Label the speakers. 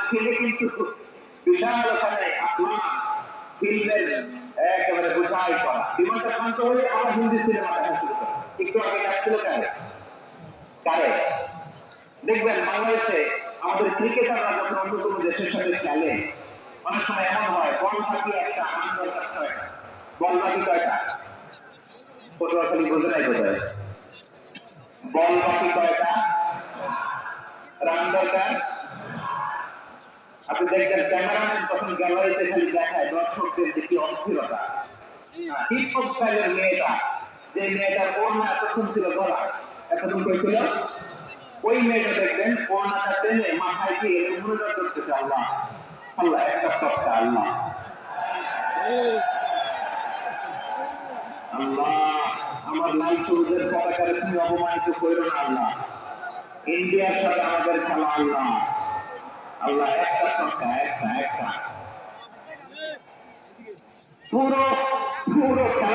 Speaker 1: ফিল্ডে কিন্তু বিশাল ওখানে আসমান ফিল্মের একেবারে বোঝাই করা। বিমানটা শান্ত হলে আবার হিন্দি সিনেমা দেখা শুরু করে। একটু আগে ডাকছিল কারে দেখবেন বাংলাদেশে আমাদের ক্রিকেটাররা যখন অন্য কোনো দেশের সাথে খেলে অনেক সময় এমন হয় বল বাকি একটা রান দরকার ছয়টা, বল বাকি কয়টা, পটুয়াখালী বোঝে নাই বোধহয়, বল বাকি কয়টা, রান দরকার। আপনি দেখবেন ক্যামেরাম্যান তখন গ্যালারিতে খালি দেখায় দর্শকদের যে কি অস্থিরতা। হিপ হপ স্টাইলের মেয়েটা, যে মেয়েটার ওড়না এতক্ষণ ছিল গলা, এতক্ষণ করেছিল, ওই মেয়েটা দেখবেন ওড়নাটা টেনে মাথায় দিয়ে মনোযোগ করতেছে আল্লাহ আল্লাহ একটা সপ্তাহ আল্লাহ আল্লাহ আমার লাল সবুজের পতাকারে তুমি অপমানিত করো না আল্লাহ, ইন্ডিয়ার সাথে আমাদের খেলা আল্লাহ আল্লাহ একটা সপ্তাহ একটা একটা পুরো পুরো খেলা